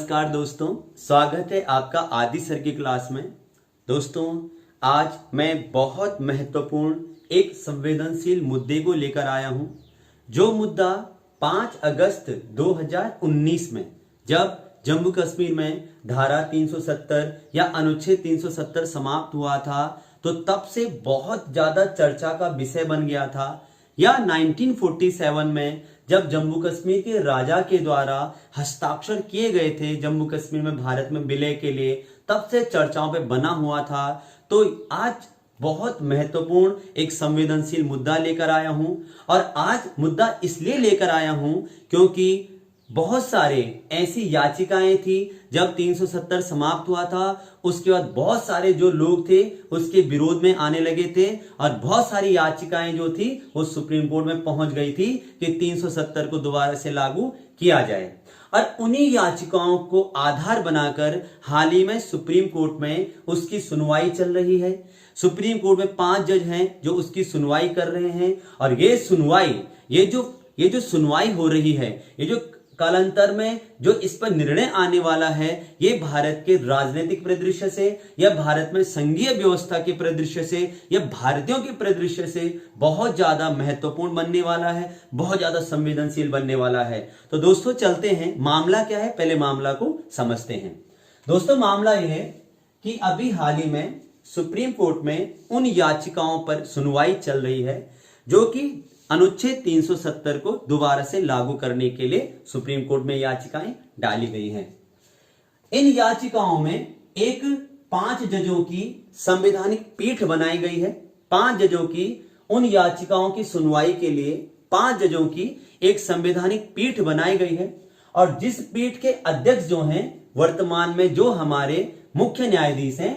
नमस्कार दोस्तों, स्वागत है आपका आदि सर की क्लास में। दोस्तों, आज मैं बहुत महत्वपूर्ण एक संवेदनशील मुद्दे को लेकर आया हूं, जो मुद्दा 5 अगस्त 2019 में जब जम्मू कश्मीर में धारा 370 या अनुच्छेद 370 समाप्त हुआ था, तो तब से बहुत ज्यादा चर्चा का विषय बन गया था। या 1947 में जब जम्मू कश्मीर के राजा के द्वारा हस्ताक्षर किए गए थे जम्मू कश्मीर में भारत में विलय के लिए, तब से चर्चाओं पे बना हुआ था। तो आज बहुत महत्वपूर्ण एक संवेदनशील मुद्दा लेकर आया हूं, और आज मुद्दा इसलिए लेकर आया हूं क्योंकि बहुत सारे ऐसी याचिकाएं थी जब 370 समाप्त हुआ था। उसके बाद बहुत सारे जो लोग थे उसके विरोध में आने लगे थे, और बहुत सारी याचिकाएं जो थी वो सुप्रीम कोर्ट में पहुंच गई थी कि 370 को दोबारा से लागू किया जाए। और उन्हीं याचिकाओं को आधार बनाकर हाल ही में सुप्रीम कोर्ट में उसकी सुनवाई चल रही है। सुप्रीम कोर्ट में 5 जज हैं जो उसकी सुनवाई कर रहे हैं, और ये सुनवाई ये जो सुनवाई हो रही है, ये जो कालांतर में जो इस पर निर्णय आने वाला है, ये भारत के राजनीतिक परिदृश्य से या भारत में संघीय व्यवस्था के परिदृश्य से या भारतीयों के परिदृश्य से बहुत ज्यादा महत्वपूर्ण बनने वाला है, बहुत ज्यादा संवेदनशील बनने वाला है। तो दोस्तों चलते हैं, मामला क्या है पहले मामला को समझते हैं। दोस्तों, मामला यह है कि अभी हाल ही में सुप्रीम कोर्ट में उन याचिकाओं पर सुनवाई चल रही है जो कि अनुच्छेद 370 को दोबारा से लागू करने के लिए सुप्रीम कोर्ट में याचिकाएं डाली गई हैं। इन याचिकाओं में एक 5 जजों की संवैधानिक पीठ बनाई गई है। 5 जजों की उन याचिकाओं की सुनवाई के लिए 5 जजों की एक संवैधानिक पीठ बनाई गई है, और जिस पीठ के अध्यक्ष जो हैं वर्तमान में जो हमारे मुख्य न्यायाधीश हैं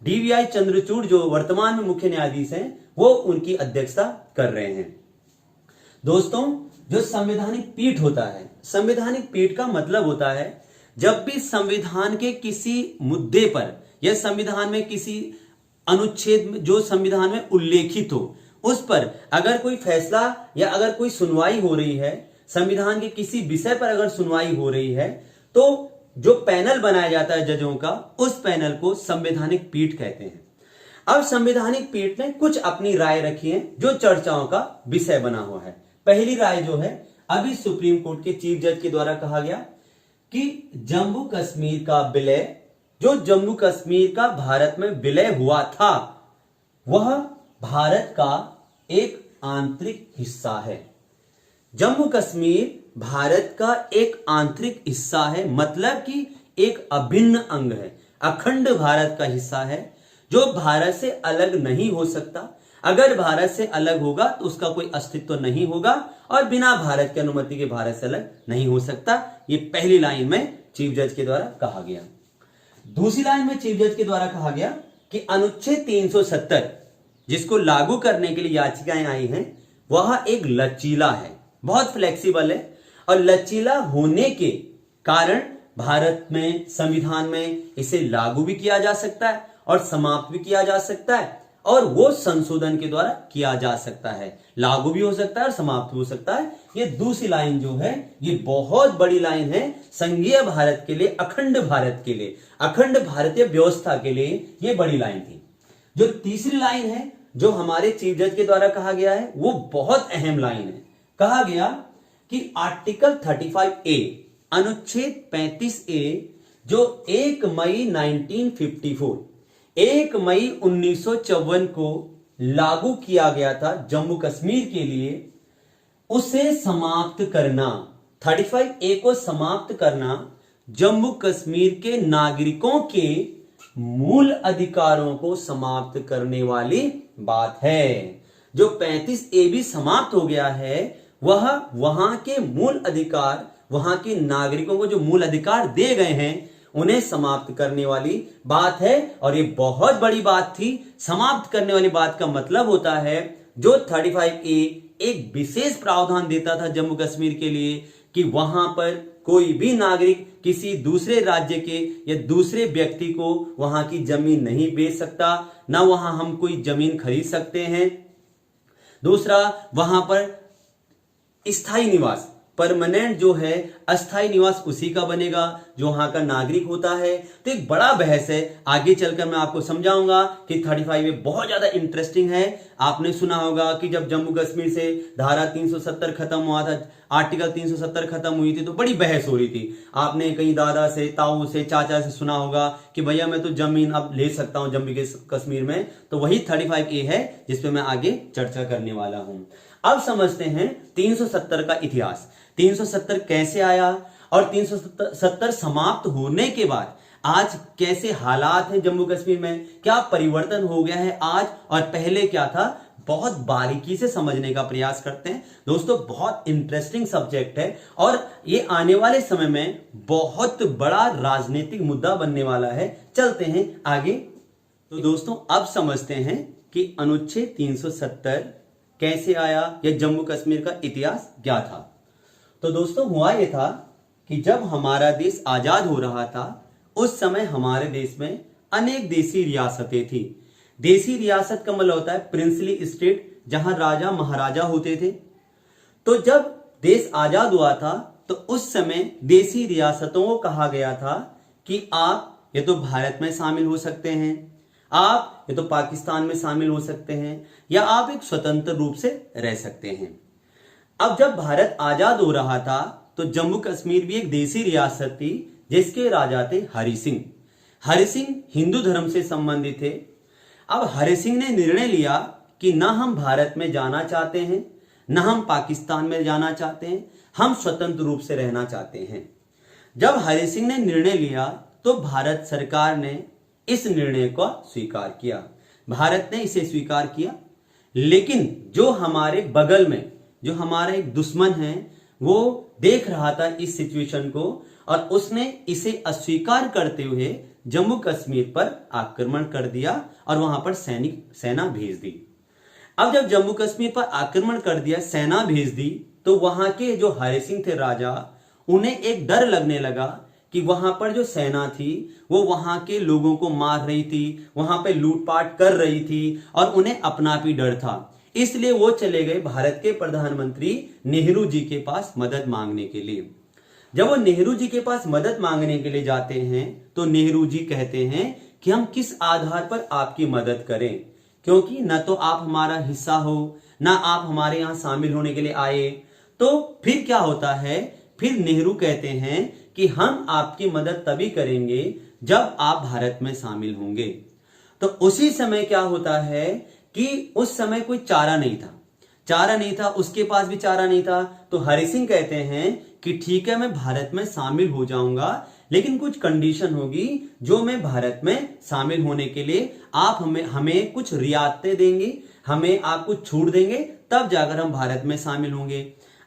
डीवीआई चंद्रचूड़ जो वर्तमान में मुख्य न्यायाधीश हैं, वो उनकी अध्यक्षता कर रहे हैं। दोस्तों, जो संवैधानिक पीठ होता है, संवैधानिक पीठ का मतलब होता है जब भी संविधान के किसी मुद्दे पर या संविधान में किसी अनुच्छेद में जो संविधान में उल्लेखित हो, उस पर अगर कोई फैसला या अगर कोई सुनवाई हो रही है, संविधान के किसी विषय पर अगर सुनवाई हो रही है, तो जो पैनल बनाया जाता है जजों का, उस पैनल को संवैधानिक पीठ कहते हैं। अब संवैधानिक पीठ ने कुछ अपनी राय रखी है जो चर्चाओं का विषय बना हुआ है। पहली राय जो है, अभी सुप्रीम कोर्ट के चीफ जज के द्वारा कहा गया कि जम्मू कश्मीर का विलय, जो जम्मू कश्मीर का भारत में विलय हुआ था, वह भारत का एक आंतरिक हिस्सा है। जम्मू कश्मीर भारत का एक आंतरिक हिस्सा है, मतलब कि एक अभिन्न अंग है, अखंड भारत का हिस्सा है, जो भारत से अलग नहीं हो सकता। अगर भारत से अलग होगा तो उसका कोई अस्तित्व नहीं होगा, और बिना भारत की अनुमति के भारत से अलग नहीं हो सकता। ये पहली लाइन में चीफ जज के द्वारा कहा गया। दूसरी लाइन में चीफ जज के द्वारा कहा गया कि अनुच्छेद 370 जिसको लागू करने के लिए याचिकाएं आई हैं, वह एक लचीला है, बहुत फ्लेक्सिबल है, और लचीला होने के कारण भारत में संविधान में इसे लागू भी किया जा सकता है और समाप्त भी किया जा सकता है, और वो संशोधन के द्वारा किया जा सकता है। लागू भी हो सकता है और समाप्त भी हो सकता है। ये दूसरी लाइन जो है, ये बहुत बड़ी लाइन है संघीय भारत के लिए, अखंड भारत के लिए, अखंड भारतीय व्यवस्था के लिए ये बड़ी लाइन थी। जो तीसरी लाइन है जो हमारे चीफ जज के द्वारा कहा गया है, वो बहुत अहम लाइन है। कहा गया कि आर्टिकल 35A, अनुच्छेद 35A, जो 1 मई 1954 को लागू किया गया था जम्मू कश्मीर के लिए, उसे समाप्त करना, 35A को समाप्त करना जम्मू कश्मीर के नागरिकों के मूल अधिकारों को समाप्त करने वाली बात है। जो 35A भी समाप्त हो गया है, वह वहां के मूल अधिकार, वहां के नागरिकों को जो मूल अधिकार दिए गए हैं, उन्हें समाप्त करने वाली बात है। और ये बहुत बड़ी बात थी। समाप्त करने वाली बात का मतलब होता है, जो 35A एक विशेष प्रावधान देता था जम्मू कश्मीर के लिए कि वहां पर कोई भी नागरिक किसी दूसरे राज्य के या दूसरे व्यक्ति को वहां की जमीन नहीं बेच सकता, ना वहां हम कोई जमीन खरीद सकते हैं। दूसरा, वहां पर स्थायी निवास, परमानेंट जो है अस्थायी निवास उसी का बनेगा जो वहां का नागरिक होता है। तो एक बड़ा बहस है, आगे चलकर मैं आपको समझाऊंगा कि 35 में बहुत ज्यादा इंटरेस्टिंग है। आपने सुना होगा कि जब जम्मू कश्मीर से धारा 370 खत्म हुआ था, आर्टिकल 370 खत्म हुई थी, तो बड़ी बहस हो रही थी। आपने कहीं दादा से, ताऊ से, चाचा से सुना होगा कि भैया मैं तो जमीन अब ले सकता हूं जम्मू कश्मीर में। तो वही 35A है जिसपे मैं आगे चर्चा करने वाला हूं। अब समझते हैं 370 का इतिहास। 370 कैसे आया और 370 समाप्त होने के बाद आज कैसे हालात हैं जम्मू कश्मीर में, क्या परिवर्तन हो गया है आज और पहले क्या था, बहुत बारीकी से समझने का प्रयास करते हैं। दोस्तों बहुत इंटरेस्टिंग सब्जेक्ट है और ये आने वाले समय में बहुत बड़ा राजनीतिक मुद्दा बनने वाला है। चलते हैं आगे। तो दोस्तों अब समझते हैं कि अनुच्छेद 370 कैसे आया या जम्मू कश्मीर का इतिहास क्या था। तो दोस्तों हुआ यह था कि जब हमारा देश आजाद हो रहा था उस समय हमारे देश में अनेक देसी रियासतें थी। देसी रियासत का मतलब होता है प्रिंसली स्टेट, जहां राजा महाराजा होते थे। तो जब देश आजाद हुआ था तो उस समय देसी रियासतों को कहा गया था कि आप ये तो भारत में शामिल हो सकते हैं, आप ये तो पाकिस्तान में शामिल हो सकते हैं, या आप एक स्वतंत्र रूप से रह सकते हैं। अब जब भारत आजाद हो रहा था तो जम्मू कश्मीर भी एक देसी रियासत थी जिसके राजा थे हरि सिंह। हरि सिंह हिंदू धर्म से संबंधित थे। अब हरि सिंह ने निर्णय लिया कि ना हम भारत में जाना चाहते हैं, ना हम पाकिस्तान में जाना चाहते हैं, हम स्वतंत्र रूप से रहना चाहते हैं। जब हरि सिंह ने निर्णय लिया तो भारत सरकार ने इस निर्णय को स्वीकार किया। भारत ने इसे स्वीकार किया, लेकिन जो हमारे बगल में जो हमारा एक दुश्मन है वो देख रहा था इस सिचुएशन को और उसने इसे अस्वीकार करते हुए जम्मू कश्मीर पर आक्रमण कर दिया और वहां पर सेना भेज दी। अब जब जम्मू कश्मीर पर आक्रमण कर दिया, सेना भेज दी, तो वहां के जो हरि सिंह थे राजा, उन्हें एक डर लगने लगा कि वहां पर जो सेना थी वो वहां के लोगों को मार रही थी, वहां पे लूटपाट कर रही थी और उन्हें अपना भी डर था। इसलिए वो चले गए भारत के प्रधानमंत्री नेहरू जी के पास मदद मांगने के लिए। जब वो नेहरू जी के पास मदद मांगने के लिए जाते हैं तो नेहरू जी कहते हैं कि हम किस आधार पर आपकी मदद करें, क्योंकि न तो आप हमारा हिस्सा हो, ना आप हमारे यहां शामिल होने के लिए आए। तो फिर क्या होता है, फिर नेहरू कहते हैं कि हम आपकी मदद तभी करेंगे जब आप भारत में शामिल होंगे। तो उसी समय क्या होता है कि उस समय कोई चारा नहीं था, उसके पास भी चारा नहीं था। तो हरि सिंह कहते हैं कि ठीक है मैं भारत में शामिल हो जाऊंगा, लेकिन कुछ कंडीशन होगी जो मैं भारत में शामिल होने के लिए आप हमें कुछ रियायतें देंगे, हमें आप कुछ छूट देंगे, तब जाकर हम भारत में शामिल होंगे।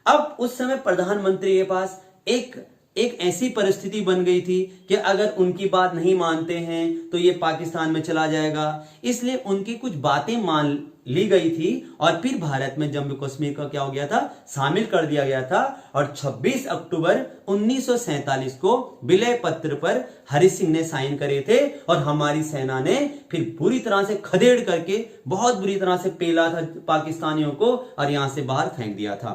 अब उस समय प्रधानमंत्री के पास एक ऐसी परिस्थिति बन गई थी कि अगर उनकी बात नहीं मानते हैं तो ये पाकिस्तान में चला जाएगा। इसलिए उनकी कुछ बातें मान ली गई थी और फिर भारत में जम्मू कश्मीर का क्या हो गया था, शामिल कर दिया गया था। और 26 अक्टूबर 1947 को विलय पत्र पर हरि सिंह ने साइन करे थे और हमारी सेना ने फिर पूरी तरह से खदेड़ करके बहुत बुरी तरह से पेला था पाकिस्तानियों को और यहां से बाहर फेंक दिया था।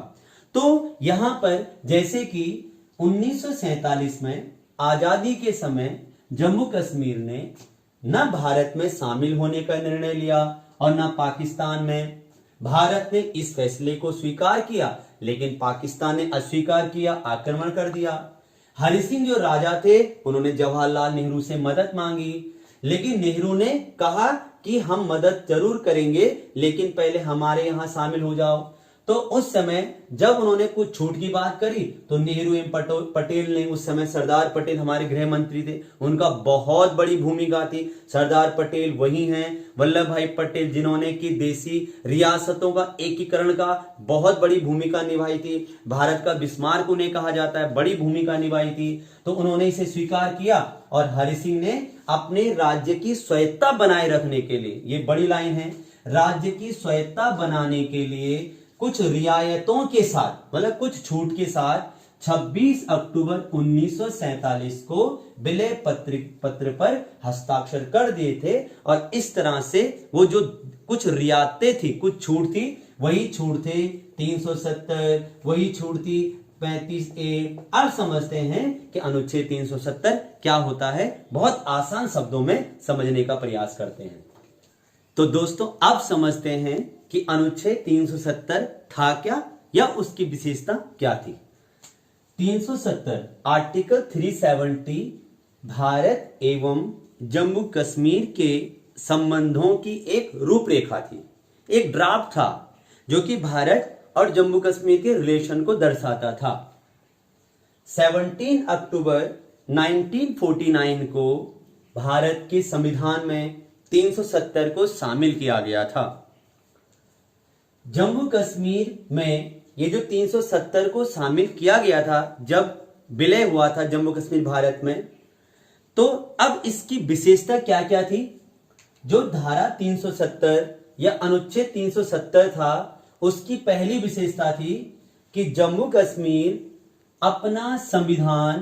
तो यहां पर जैसे कि 1947 में आजादी के समय जम्मू कश्मीर ने न भारत में शामिल होने का निर्णय लिया और न पाकिस्तान में। भारत ने इस फैसले को स्वीकार किया, लेकिन पाकिस्तान ने अस्वीकार किया, आक्रमण कर दिया। हरि सिंह जो राजा थे उन्होंने जवाहरलाल नेहरू से मदद मांगी, लेकिन नेहरू ने कहा कि हम मदद जरूर करेंगे, लेकिन पहले हमारे यहां शामिल हो जाओ। तो उस समय जब उन्होंने कुछ छूट की बात करी तो नेहरू एवं पटेल ने, उस समय सरदार पटेल हमारे गृह मंत्री थे, उनका बहुत बड़ी भूमिका थी। सरदार पटेल वही हैं वल्लभ भाई पटेल जिन्होंने की देसी रियासतों का एकीकरण का बहुत बड़ी भूमिका निभाई थी। भारत का बिस्मार्क उन्हें कहा जाता है, बड़ी भूमिका निभाई थी। तो उन्होंने इसे स्वीकार किया और हरि सिंह ने अपने राज्य की स्वायत्तता बनाए रखने के लिए, ये बड़ी लाइन है, राज्य की स्वायत्तता बनाने के लिए कुछ रियायतों के साथ, मतलब कुछ छूट के साथ 26 अक्टूबर 1947 को विलय पत्र पर हस्ताक्षर कर दिए थे। और इस तरह से वो जो कुछ रियायतें थी, कुछ छूट थी, वही छूट थे 370, वही छूट थी 35A। अब समझते हैं कि अनुच्छेद 370 क्या होता है, बहुत आसान शब्दों में समझने का प्रयास करते हैं। तो दोस्तों अब समझते हैं कि अनुच्छेद 370 था क्या या उसकी विशेषता क्या थी। 370 आर्टिकल 370 भारत एवं जम्मू कश्मीर के संबंधों की एक रूपरेखा थी, एक ड्राफ्ट था जो कि भारत और जम्मू कश्मीर के रिलेशन को दर्शाता था। 17 अक्टूबर 1949 को भारत के संविधान में 370 को शामिल किया गया था। जम्मू कश्मीर में ये जो 370 को शामिल किया गया था, जब विलय हुआ था जम्मू कश्मीर भारत में, तो अब इसकी विशेषता क्या क्या थी। जो धारा 370 या अनुच्छेद 370 था, उसकी पहली विशेषता थी कि जम्मू कश्मीर अपना संविधान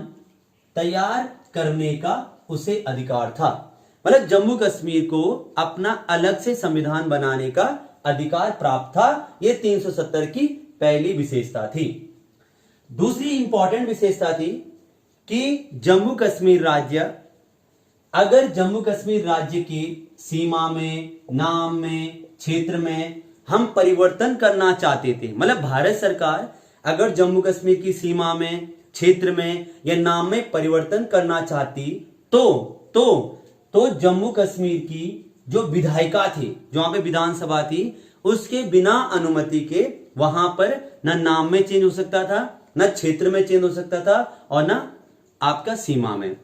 तैयार करने का उसे अधिकार था। मतलब जम्मू कश्मीर को अपना अलग से संविधान बनाने का अधिकार प्राप्त था। यह 370 की पहली विशेषता थी। दूसरी इंपॉर्टेंट विशेषता थी कि जम्मू कश्मीर राज्य, अगर जम्मू कश्मीर राज्य की सीमा में, नाम में, क्षेत्र में हम परिवर्तन करना चाहते थे, मतलब भारत सरकार अगर जम्मू कश्मीर की सीमा में, क्षेत्र में या नाम में परिवर्तन करना चाहती तो जम्मू कश्मीर की जो विधायिका थी, जो वहां पे विधानसभा थी, उसके बिना अनुमति के वहां पर न नाम में चेंज हो सकता था, न क्षेत्र में चेंज हो सकता था और न आपका सीमा में।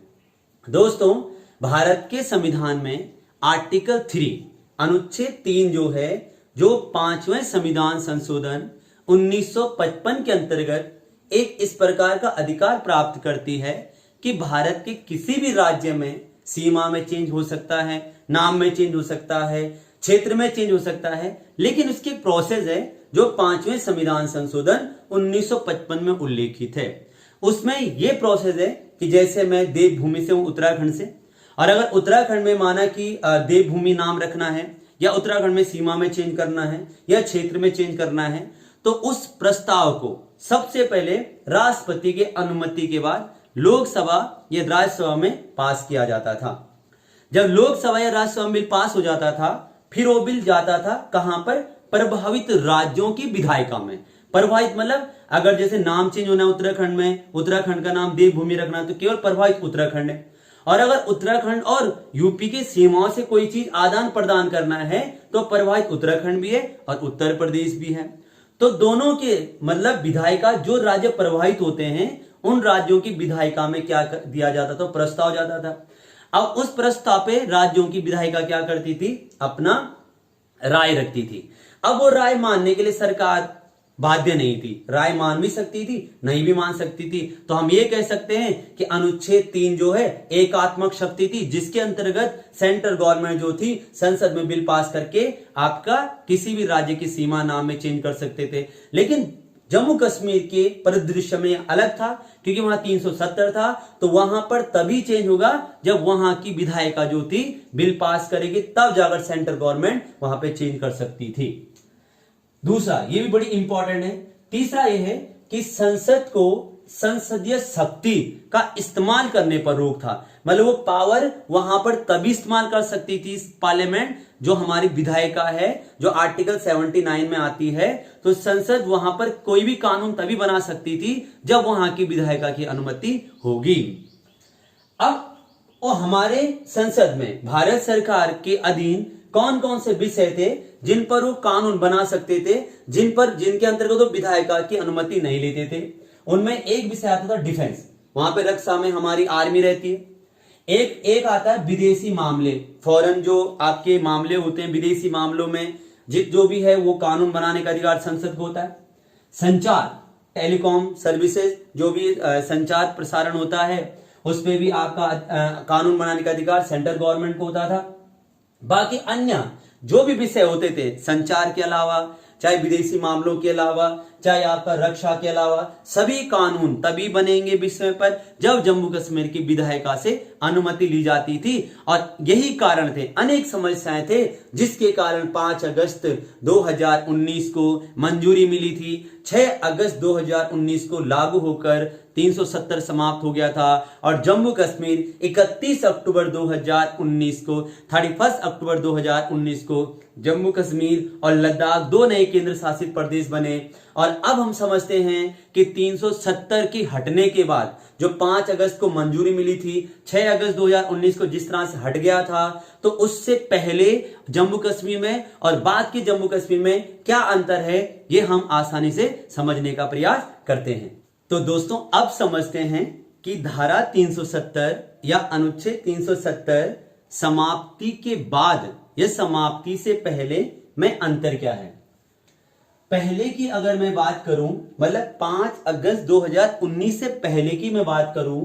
दोस्तों भारत के संविधान में आर्टिकल 3 अनुच्छेद 3 जो है, जो 5वें संविधान संशोधन 1955 के अंतर्गत एक इस प्रकार का अधिकार प्राप्त करती है कि भारत के किसी भी राज्य में सीमा में चेंज हो सकता है, नाम में चेंज हो सकता है, क्षेत्र में चेंज हो सकता है, लेकिन उसकी प्रोसेस है जो 5वें संविधान संशोधन 1955 में उल्लेखित है। उसमें यह प्रोसेस है कि जैसे मैं देवभूमि से हूं, उत्तराखंड से, और अगर उत्तराखंड में माना कि देवभूमि नाम रखना है या उत्तराखंड में सीमा में चेंज करना है या क्षेत्र में चेंज करना है, तो उस प्रस्ताव को सबसे पहले राष्ट्रपति के अनुमति के बाद लोकसभा या राज्यसभा में पास किया जाता था। जब लोकसभा या राज्यसभा में बिल पास हो जाता था, फिर वो बिल जाता था कहां पर, प्रभावित राज्यों की विधायिका में। प्रभावित मतलब अगर जैसे नाम चेंज होना है उत्तराखंड में, उत्तराखंड का नाम देवभूमि रखना है, तो केवल प्रभावित उत्तराखंड है। और अगर उत्तराखंड और यूपी की सीमाओं से कोई चीज आदान प्रदान करना है तो प्रभावित उत्तराखंड भी है और उत्तर प्रदेश भी है। तो दोनों के मतलब विधायिका, जो राज्य प्रभावित होते हैं उन राज्यों की विधायिका में क्या दिया जाता था, प्रस्ताव जाता था। अब उस प्रस्ताव पे राज्यों की विधायिका क्या करती थी, अपना राय रखती थी। अब वो राय मानने के लिए सरकार बाध्य नहीं थी, राय मान भी सकती थी, नहीं भी मान सकती थी। तो हम ये कह सकते हैं कि अनुच्छेद 3 जो है एकात्मक शक्ति थी, जिसके अंतर्गत सेंट्रल गवर्नमेंट जो थी संसद में बिल पास करके आपका किसी भी राज्य की सीमा नाम में चेंज कर सकते थे। लेकिन जम्मू कश्मीर के परिदृश्य में अलग था, क्योंकि वहां 370 था, तो वहां पर तभी चेंज होगा जब वहां की विधायिका जो थी बिल पास करेगी, तब जाकर सेंट्रल गवर्नमेंट वहां पे चेंज कर सकती थी। दूसरा, ये भी बड़ी इंपॉर्टेंट है, तीसरा ये है कि संसद को संसदीय शक्ति का इस्तेमाल करने पर रोक था। मतलब वो पावर वहां पर तभी इस्तेमाल कर सकती थी पार्लियामेंट, जो हमारी विधायिका है, जो आर्टिकल 79 में आती है, तो संसद वहां पर कोई भी कानून तभी बना सकती थी जब वहां की विधायिका की अनुमति होगी। अब वो हमारे संसद में भारत सरकार के अधीन कौन कौन से विषय थे जिन पर वो कानून बना सकते थे, जिनके अंतर्गत वो विधायिका की अनुमति नहीं लेते थे। उनमें एक विषय आता था डिफेंस, वहां पे रक्षा में हमारी आर्मी रहती है। एक आता है विदेशी मामले, फॉरेन जो आपके मामले होते हैं, विदेशी मामलों में जो भी है वो कानून बनाने का अधिकार संसद को होता है। संचार, टेलीकॉम सर्विसेज, जो भी संचार प्रसारण होता है उस पर भी आपका कानून बनाने का अधिकार सेंट्रल गवर्नमेंट को होता था। बाकी अन्य जो भी विषय होते थे संचार के अलावा, चाहे विदेशी मामलों के अलावा, चाहे आपका रक्षा के अलावा, सभी कानून तभी बनेंगे विषय पर जब जम्मू कश्मीर की विधायिका से अनुमति ली जाती थी। और यही कारण थे, अनेक समस्याएं थे जिसके कारण 5 अगस्त 2019 को मंजूरी मिली थी। 6 अगस्त 2019 को लागू होकर 370 समाप्त हो गया था और जम्मू कश्मीर 31 अक्टूबर 2019 को 31 अक्टूबर 2019 को जम्मू कश्मीर और लद्दाख 2 नए केंद्र शासित प्रदेश बने। और अब हम समझते हैं कि 370 के हटने के बाद जो 5 अगस्त को मंजूरी मिली थी, 6 अगस्त 2019 को जिस तरह से हट गया था, तो उससे पहले जम्मू कश्मीर में और बाद के जम्मू कश्मीर में क्या अंतर है, ये हम आसानी से समझने का प्रयास करते हैं। तो दोस्तों अब समझते हैं कि धारा 370 या अनुच्छेद 370 समाप्ति के बाद या समाप्ति से पहले में अंतर क्या है। पहले की अगर मैं बात करूं, मतलब 5 अगस्त 2019 से पहले की मैं बात करूं,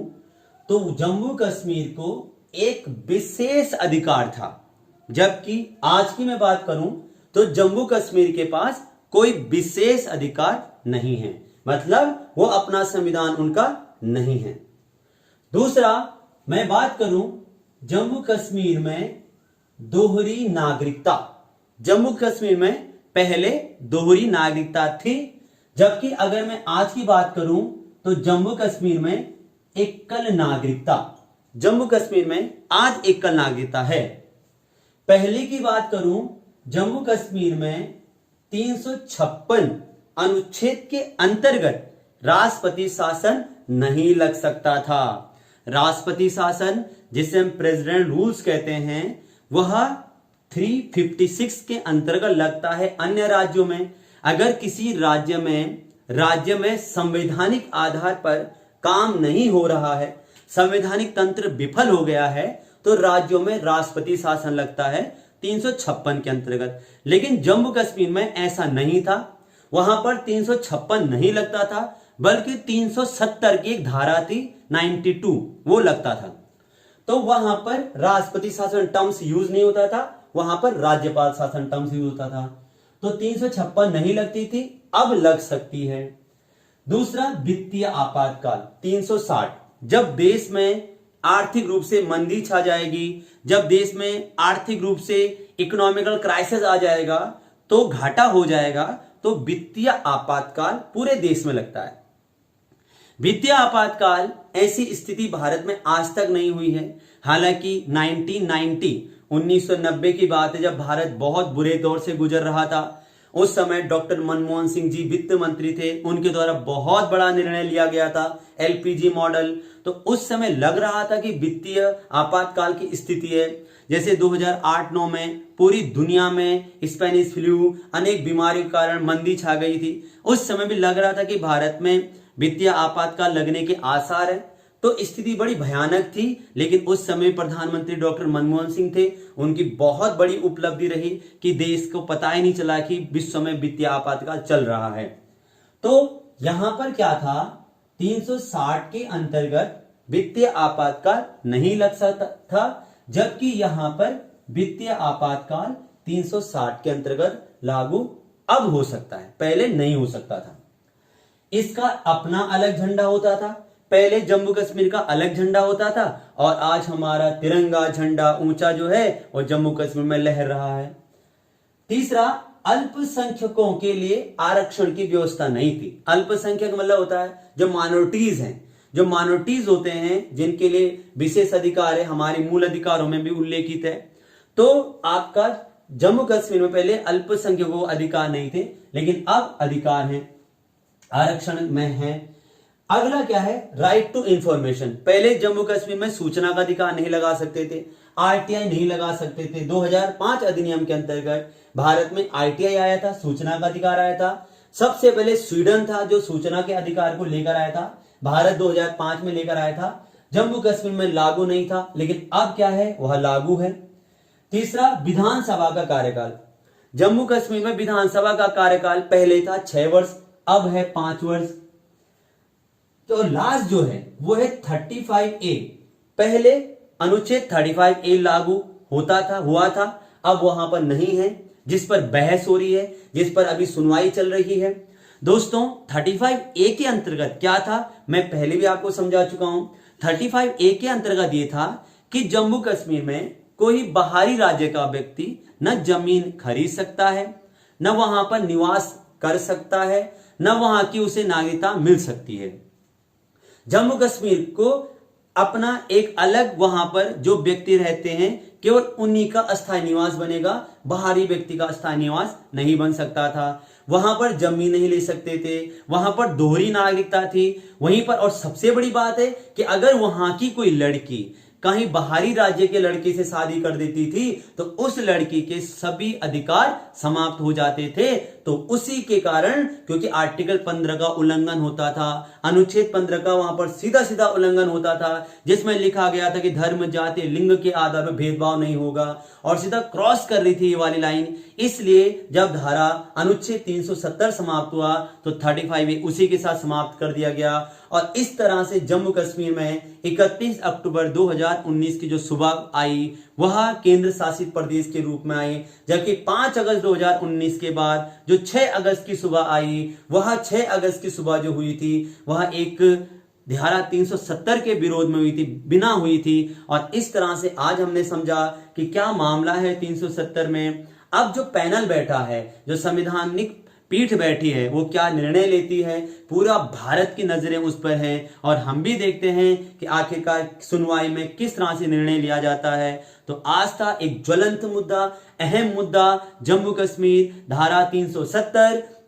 तो जम्मू कश्मीर को एक विशेष अधिकार था, जबकि आज की मैं बात करूं तो जम्मू कश्मीर के पास कोई विशेष अधिकार नहीं है, मतलब वो अपना संविधान उनका नहीं है। दूसरा मैं बात करूं जम्मू कश्मीर में दोहरी नागरिकता, जम्मू कश्मीर में पहले दोहरी नागरिकता थी, जबकि अगर मैं आज की बात करूं तो जम्मू कश्मीर में एकल नागरिकता, जम्मू कश्मीर में आज एकल नागरिकता है। पहले की बात करूं जम्मू कश्मीर में 356 अनुच्छेद के अंतर्गत राष्ट्रपति शासन नहीं लग सकता था। राष्ट्रपति शासन जिसे हम प्रेसिडेंट रूल्स कहते हैं, वह 356 के अंतर्गत लगता है। अन्य राज्यों में अगर किसी राज्य में संवैधानिक आधार पर काम नहीं हो रहा है, संवैधानिक तंत्र विफल हो गया है, तो राज्यों में राष्ट्रपति शासन लगता है 356 के अंतर्गत। लेकिन जम्मू कश्मीर में ऐसा नहीं था, वहां पर 356 नहीं लगता था, बल्कि 370 की एक धारा थी 92, वो लगता था। तो वहां पर राष्ट्रपति शासन टर्म्स यूज नहीं होता था, वहां पर राज्यपाल शासन टर्म्स यूज होता था। तो 356 नहीं लगती थी, अब लग सकती है। दूसरा वित्तीय आपातकाल 360, जब देश में आर्थिक रूप से मंदी छा जाएगी, जब देश में आर्थिक रूप से इकोनॉमिकल क्राइसिस आ जाएगा, तो घाटा हो जाएगा, तो वित्तीय आपातकाल पूरे देश में लगता है। वित्तीय आपातकाल ऐसी स्थिति भारत में आज तक नहीं हुई है। हालांकि 1990 की बात है, जब भारत बहुत बुरे दौर से गुजर रहा था। उस समय डॉक्टर मनमोहन सिंह जी वित्त मंत्री थे, उनके द्वारा बहुत बड़ा निर्णय लिया गया था, एलपीजी मॉडल। तो उस समय लग रहा था कि वित्तीय आपातकाल की स्थिति है। जैसे 2008-9 में पूरी दुनिया में स्पेनिश फ्लू, अनेक बीमारियों के कारण मंदी छा गई थी। उस समय भी लग रहा था कि भारत में वित्तीय आपातकाल लगने के आसार है। तो स्थिति बड़ी भयानक थी, लेकिन उस समय प्रधानमंत्री डॉक्टर मनमोहन सिंह थे। उनकी बहुत बड़ी उपलब्धि रही कि देश को पता ही नहीं चला कि विश्व में वित्तीय आपातकाल चल रहा है। तो यहां पर क्या था, 360 के अंतर्गत वित्तीय आपातकाल नहीं लग सकता था, जबकि यहां पर वित्तीय आपातकाल 360 के अंतर्गत लागू अब हो सकता है, पहले नहीं हो सकता था। इसका अपना अलग झंडा होता था, पहले जम्मू कश्मीर का अलग झंडा होता था, और आज हमारा तिरंगा झंडा ऊंचा जो है वो जम्मू कश्मीर में लहर रहा है। तीसरा, अल्पसंख्यकों के लिए आरक्षण की व्यवस्था नहीं थी। अल्पसंख्यक मतलब होता है जो माइनॉरिटीज हैं, जो माइनॉरिटीज होते हैं जिनके लिए विशेष अधिकार है, हमारे मूल अधिकारों में भी उल्लेखित है। तो आपका जम्मू कश्मीर में पहले अल्पसंख्यकों को अधिकार नहीं थे, लेकिन अब अधिकार है, आरक्षण में है। अगला क्या है, राइट टू इंफॉर्मेशन। पहले जम्मू कश्मीर में सूचना का अधिकार नहीं लगा सकते थे, आरटीआई नहीं लगा सकते थे। 2005 अधिनियम के अंतर्गत भारत में आरटीआई आया था, सूचना का अधिकार आया था। सबसे पहले स्वीडन था जो सूचना के अधिकार को लेकर आया था, भारत 2005 में लेकर आया था। जम्मू कश्मीर में लागू नहीं था, लेकिन अब क्या है, वह लागू है। तीसरा, विधानसभा का कार्यकाल। जम्मू कश्मीर में विधानसभा का कार्यकाल पहले था 6 वर्ष, अब है 5 वर्ष। तो लास्ट जो है वो है 35A। पहले अनुच्छेद 35A लागू हुआ था, अब वहां पर नहीं है। जिस पर बहस हो रही है, जिस पर अभी सुनवाई चल रही है। दोस्तों 35A के अंतर्गत क्या था, मैं पहले भी आपको समझा चुका हूं। 35A के अंतर्गत ये था कि जम्मू कश्मीर में कोई बाहरी राज्य का व्यक्ति न जमीन खरीद सकता है, न वहां पर निवास कर सकता है, न वहां की उसे नागरिकता मिल सकती है। जम्मू कश्मीर को अपना एक अलग वहां पर जो व्यक्ति रहते हैं केवल उन्हीं का अस्थायी निवास बनेगा, बाहरी व्यक्ति का अस्थायी निवास नहीं बन सकता था। वहां पर जमीन नहीं ले सकते थे, वहां पर दोहरी नागरिकता थी। वहीं पर और सबसे बड़ी बात है कि अगर वहां की कोई लड़की कहीं बाहरी राज्य के लड़के से शादी कर देती थी तो उस लड़की के सभी अधिकार समाप्त हो जाते थे। तो उसी के कारण, क्योंकि आर्टिकल 15 का उल्लंघन होता था, अनुच्छेद 15 का वहां पर सीधा सीधा उल्लंघन होता था, जिसमें लिखा गया था कि धर्म, जाति, लिंग के आधार पर भेदभाव नहीं होगा, और सीधा क्रॉस कर रही थी ये वाली लाइन। इसलिए जब धारा अनुच्छेद 370 समाप्त हुआ तो 35A उसी के साथ समाप्त कर दिया गया। और इस तरह से जम्मू कश्मीर में 31 अक्टूबर 2019 की जो सुबह आई वह केंद्र शासित प्रदेश के रूप में आई, जबकि 5 अगस्त 2019 के बाद जो 6 अगस्त की सुबह आई, वह 6 अगस्त की सुबह जो हुई थी वह एक धारा 370 के विरोध में हुई थी, बिना हुई थी। और इस तरह से आज हमने समझा कि क्या मामला है 370 में। अब जो पैनल बैठा है, जो संवैधानिक पीठ बैठी है, वो क्या निर्णय लेती है, पूरा भारत की नजरें उस पर हैं। और हम भी देखते हैं कि आखिरकार सुनवाई में किस तरह से निर्णय लिया जाता है। तो आज था एक ज्वलंत मुद्दा, अहम मुद्दा, जम्मू कश्मीर धारा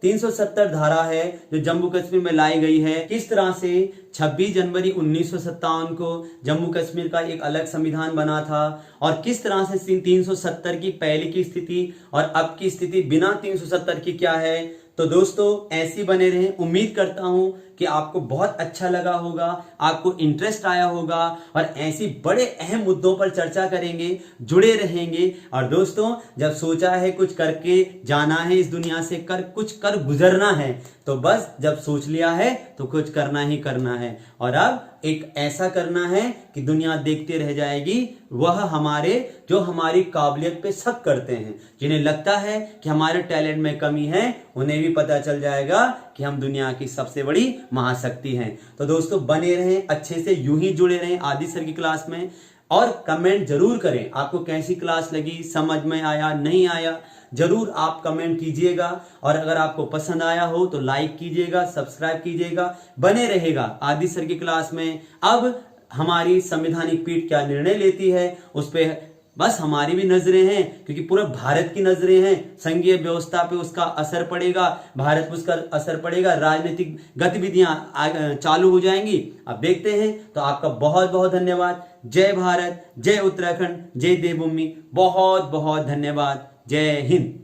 370 धारा है जो जम्मू कश्मीर में लाई गई है। किस तरह से 26 जनवरी 1957 को जम्मू कश्मीर का एक अलग संविधान बना था, और किस तरह से 370 की पहले की स्थिति और अब की स्थिति बिना 370 की क्या है। तो दोस्तों ऐसे बने रहें। उम्मीद करता हूं कि आपको बहुत अच्छा लगा होगा, आपको इंटरेस्ट आया होगा, और ऐसी बड़े अहम मुद्दों पर चर्चा करेंगे, जुड़े रहेंगे। और दोस्तों जब सोचा है कुछ करके जाना है इस दुनिया से, कुछ कर गुजरना है, तो बस जब सोच लिया है तो कुछ करना ही करना है। और अब एक ऐसा करना है कि दुनिया देखते रह जाएगी, वह हमारे जो हमारी काबिलियत पे शक करते हैं, जिन्हें लगता है कि हमारे टैलेंट में कमी है, उन्हें भी पता चल जाएगा कि हम दुनिया की सबसे बड़ी महाशक्ति हैं। तो दोस्तों बने रहें, अच्छे से यूं ही जुड़े रहें आदि सर की क्लास में, और कमेंट जरूर करें आपको कैसी क्लास लगी, समझ में आया नहीं आया, जरूर आप कमेंट कीजिएगा। और अगर आपको पसंद आया हो तो लाइक कीजिएगा, सब्सक्राइब कीजिएगा, बने रहेगा आदि सर की क्लास में। अब हमारी संवैधानिक पीठ क्या निर्णय लेती है उस पर बस हमारी भी नजरें हैं, क्योंकि पूरे भारत की नजरें हैं। संघीय व्यवस्था पे उसका असर पड़ेगा, भारत पर उसका असर पड़ेगा, राजनीतिक गतिविधियां चालू हो जाएंगी। अब देखते हैं। तो आपका बहुत बहुत धन्यवाद। जय भारत, जय उत्तराखंड, जय देवभूमि। बहुत बहुत धन्यवाद। जय हिंद।